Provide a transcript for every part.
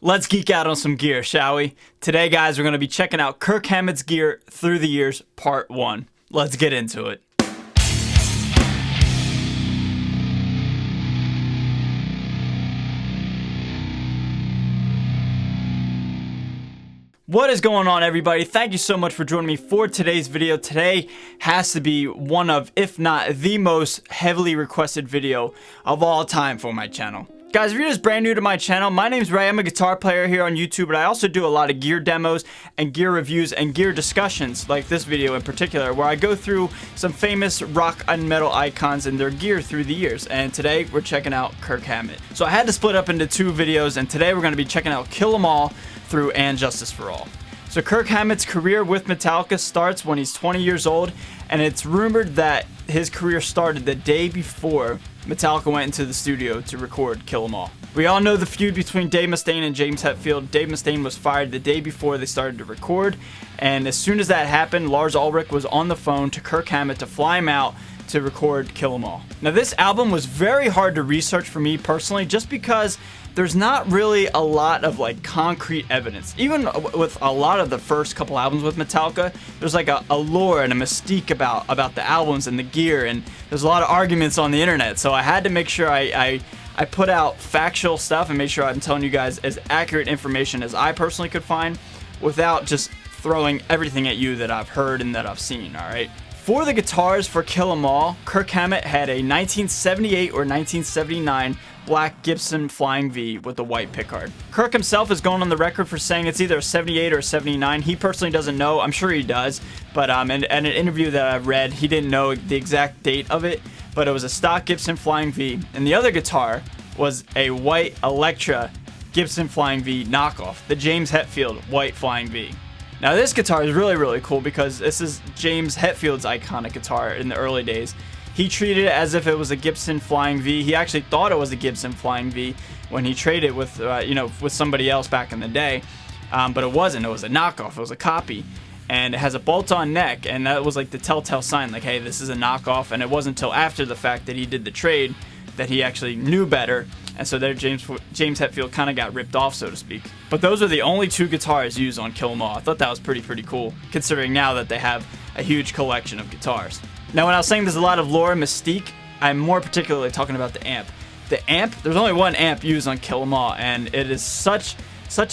Let's geek out on some gear, shall we? Today, guys, we're going to be checking out Kirk Hammett'S gear through the years, part 1. Let's get into it. What is going on, everybody? Thank you so much for joining me for today's video. Today has to be one of, if not the most heavily requested video of all time for my channel. Guys, if you're just brand new to my channel, my name's Ray. I'm a guitar player here on YouTube, but I also do a lot of gear demos and gear reviews and gear discussions, like this video in particular, where I go through some famous rock and metal icons and their gear through the years. And today, we're checking out Kirk Hammett. So I had to split up into two videos, and today we're going to be checking out Kill 'Em All through And Justice for All. So Kirk Hammett's career with Metallica starts when he's 20 years old, and it's rumored that his career started the day before Metallica went into the studio to record Kill 'Em All. We all know the feud between Dave Mustaine and James Hetfield. Dave Mustaine was fired the day before they started to record, and as soon as that happened, Lars Ulrich was on the phone to Kirk Hammett to fly him out to record Kill 'Em All. Now, this album was very hard to research for me personally, just because there's not really a lot of like concrete evidence. Even with a lot of the first couple albums with Metallica, there's like a lore and a mystique about the albums and the gear, and there's a lot of arguments on the internet. So I had to make sure I put out factual stuff and make sure I'm telling you guys as accurate information as I personally could find without just throwing everything at you that I've heard and that I've seen, alright? For the guitars for Kill 'Em All, Kirk Hammett had a 1978 or 1979 black Gibson Flying V with a white pickguard. Kirk himself is going on the record for saying it's either a 78 or a 79. He personally doesn't know. I'm sure he does, but in an interview that I've read, he didn't know the exact date of it, but it was a stock Gibson Flying V, and the other guitar was a white Electra Gibson Flying V knockoff, the James Hetfield white Flying V. Now, this guitar is really, really cool because this is James Hetfield's iconic guitar in the early days. He treated it as if it was a Gibson Flying V. He actually thought it was a Gibson Flying V when he traded with, with somebody else back in the day, but it wasn't. It was a knockoff. It was a copy, and it has a bolt-on neck, and that was like the telltale sign, like, hey, this is a knockoff. And it wasn't until after the fact that he did the trade that he actually knew better, and so there James Hetfield kind of got ripped off, so to speak. But those are the only two guitars used on Kill 'Em All. I thought that was pretty cool, considering now that they have a huge collection of guitars. Now, when I was saying there's a lot of lore and mystique, I'm more particularly talking about the amp. The amp, there's only one amp used on Kill 'Em All, and it is such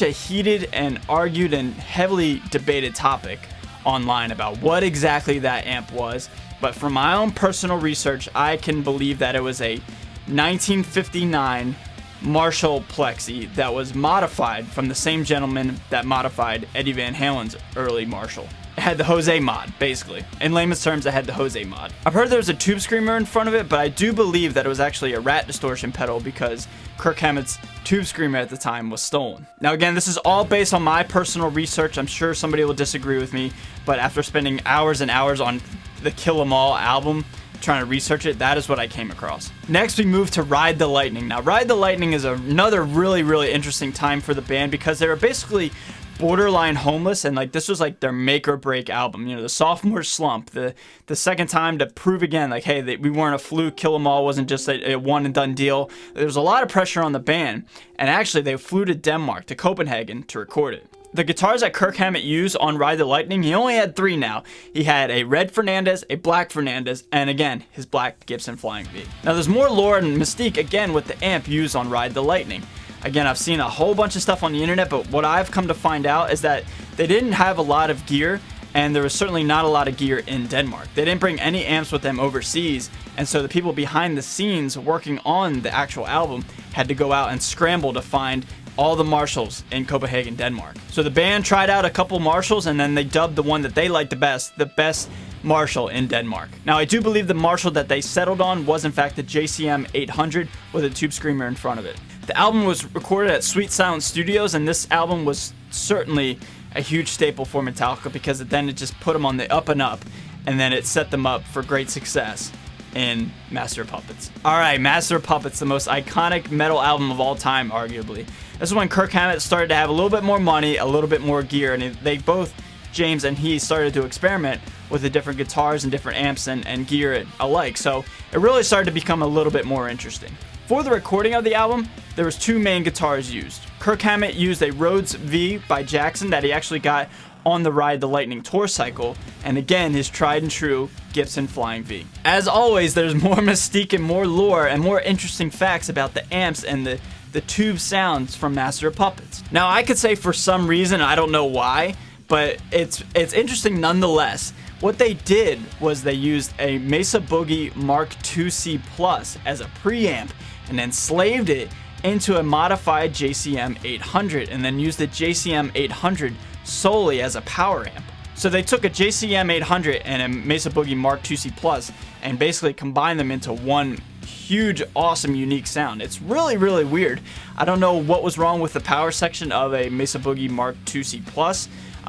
a heated and argued and heavily debated topic online about what exactly that amp was. But from my own personal research, I can believe that it was a 1959 Marshall Plexi that was modified from the same gentleman that modified Eddie Van Halen's early Marshall. It had the Jose mod, basically. In layman's terms, it had the Jose mod. I've heard there was a tube screamer in front of it, but I do believe that it was actually a rat distortion pedal because Kirk Hammett's tube screamer at the time was stolen. Now, again, this is all based on my personal research. I'm sure somebody will disagree with me, but after spending hours and hours on the Kill 'Em All album, trying to research it, that is what I came across. Next, we move to Ride the Lightning. Now, Ride the Lightning is another really interesting time for the band because they were basically borderline homeless, and like this was like their make or break album. You know, the sophomore slump, the second time to prove again, like, hey, we weren't a fluke. Kill 'Em All wasn't just a one and done deal. There was a lot of pressure on the band, and actually they flew to Denmark, to Copenhagen, to record it. The guitars that Kirk Hammett used on Ride the Lightning, he only had 3 now. He had a red Fernandez, a black Fernandez, and again, his black Gibson Flying V. Now, there's more lore and mystique, again, with the amp used on Ride the Lightning. Again, I've seen a whole bunch of stuff on the internet, but what I've come to find out is that they didn't have a lot of gear, and there was certainly not a lot of gear in Denmark. They didn't bring any amps with them overseas, and so the people behind the scenes working on the actual album had to go out and scramble to find all the Marshalls in Copenhagen, Denmark. So the band tried out a couple Marshalls, and then they dubbed the one that they liked the best Marshall in Denmark. Now, I do believe the Marshall that they settled on was in fact the JCM 800 with a tube screamer in front of it. The album was recorded at Sweet Silence Studios, and this album was certainly a huge staple for Metallica because then it just put them on the up and up, and then it set them up for great success in Master of Puppets. Alright, Master of Puppets, the most iconic metal album of all time, arguably. This is when Kirk Hammett started to have a little bit more money, a little bit more gear, and they both, James and he, started to experiment with the different guitars and different amps and gear alike, so it really started to become a little bit more interesting. For the recording of the album, there was 2 main guitars used. Kirk Hammett used a Rhodes V by Jackson that he actually got on the Ride the Lightning tour cycle, and again his tried and true Gibson Flying V. As always, there's more mystique and more lore and more interesting facts about the amps and the tube sounds from Master of Puppets. Now I could say for some reason, I don't know why, but it's interesting nonetheless. What they did was they used a Mesa Boogie Mark IIc Plus as a preamp and then slaved it into a modified JCM 800 and then used the JCM 800 solely as a power amp. So they took a JCM 800 and a Mesa Boogie Mark IIc Plus and basically combined them into one huge, awesome, unique sound. It's really, really weird. I don't know what was wrong with the power section of a Mesa Boogie Mark IIc Plus.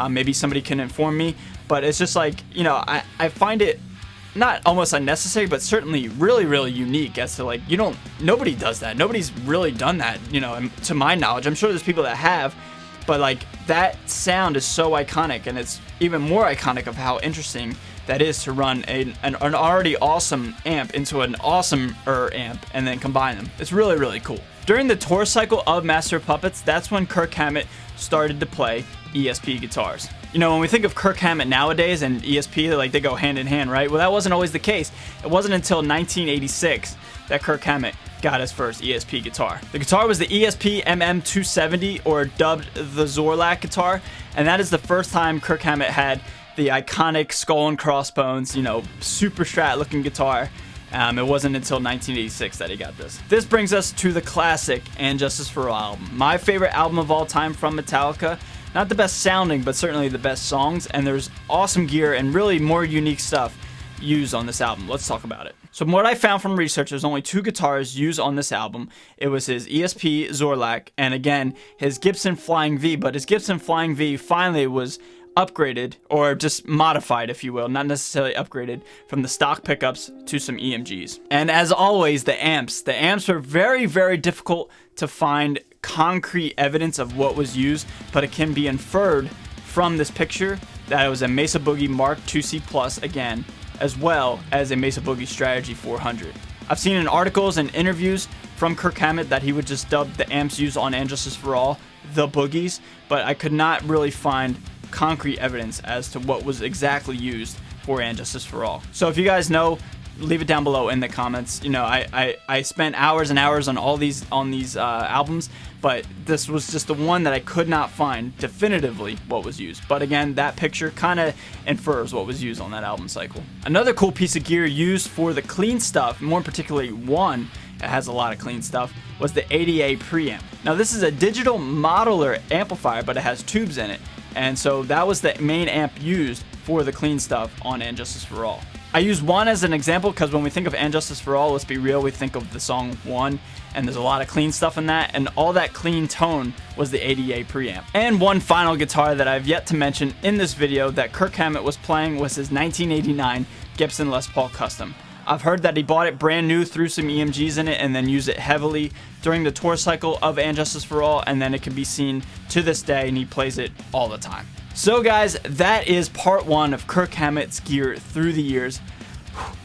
Maybe somebody can inform me, but it's just like, you know, I find it not almost unnecessary, but certainly really, really unique as to like, nobody does that. Nobody's really done that, you know, to my knowledge. I'm sure there's people that have, but like that sound is so iconic, and it's even more iconic of how interesting that is to run an already awesome amp into an awesomer amp and then combine them. It's really, really cool. During the tour cycle of Master of Puppets, that's when Kirk Hammett started to play ESP guitars. You know, when we think of Kirk Hammett nowadays and ESP, like they go hand in hand, right? Well, that wasn't always the case. It wasn't until 1986 that Kirk Hammett got his first ESP guitar. The guitar was the ESP MM270, or dubbed the Zorlak guitar, and that is the first time Kirk Hammett had the iconic skull and crossbones, you know, super strat looking guitar. It wasn't until 1986 that he got this. This brings us to the classic And Justice for All album. My favorite album of all time from Metallica. Not the best sounding, but certainly the best songs, and there's awesome gear and really more unique stuff used on this album. Let's talk about it. So from what I found from research, there's only 2 guitars used on this album. It was his ESP Zorlak, and again, his Gibson Flying V, but his Gibson Flying V finally was upgraded, or just modified if you will, not necessarily upgraded, from the stock pickups to some EMGs. And as always, the amps were very, very difficult to find concrete evidence of what was used, but it can be inferred from this picture that it was a Mesa Boogie Mark IIc Plus again, as well as a Mesa Boogie Strategy 400. I've seen in articles and interviews from Kirk Hammett that he would just dub the amps used on And Justice for All the Boogies, but I could not really find concrete evidence as to what was exactly used for And Justice for All. So if you guys know, leave it down below in the comments. You know, I spent hours and hours on all these albums, but this was just the one that I could not find definitively what was used. But again, that picture kind of infers what was used on that album cycle. Another cool piece of gear used for the clean stuff, more particularly one that has a lot of clean stuff, was the ADA preamp. Now this is a digital modeler amplifier, but it has tubes in it, and so that was the main amp used for the clean stuff on And Justice for All. I use one as an example because when we think of And Justice for All, let's be real, we think of the song One, and there's a lot of clean stuff in that, and all that clean tone was the ADA preamp. And one final guitar that I've yet to mention in this video that Kirk Hammett was playing was his 1989 Gibson Les Paul Custom. I've heard that he bought it brand new, threw some EMGs in it, and then used it heavily during the tour cycle of And Justice for All, and then it can be seen to this day, and he plays it all the time. So guys, that is part 1 of Kirk Hammett's gear through the years.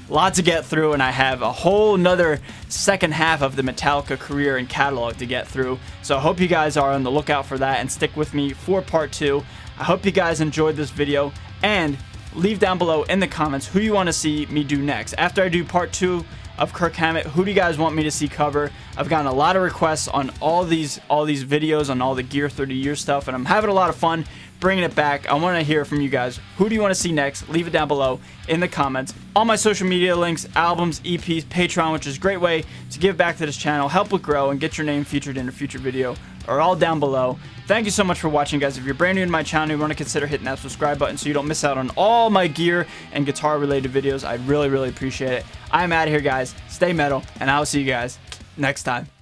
Lot to get through, and I have a whole nother second half of the Metallica career and catalog to get through. So I hope you guys are on the lookout for that and stick with me for part 2. I hope you guys enjoyed this video, and leave down below in the comments who you want to see me do next. After I do part 2 of Kirk Hammett, who do you guys want me to see cover? I've gotten a lot of requests on all these videos on all the gear 30 years stuff, and I'm having a lot of fun bringing it back. I want to hear from you guys. Who do you want to see next? Leave it down below in the comments. All my social media links, albums, EPs, Patreon, which is a great way to give back to this channel, help it grow, and get your name featured in a future video, are all down below. Thank you so much for watching, guys. If you're brand new to my channel, you want to consider hitting that subscribe button so you don't miss out on all my gear and guitar related videos. I really, really appreciate it. I'm out of here, guys. Stay metal, and I'll see you guys next time.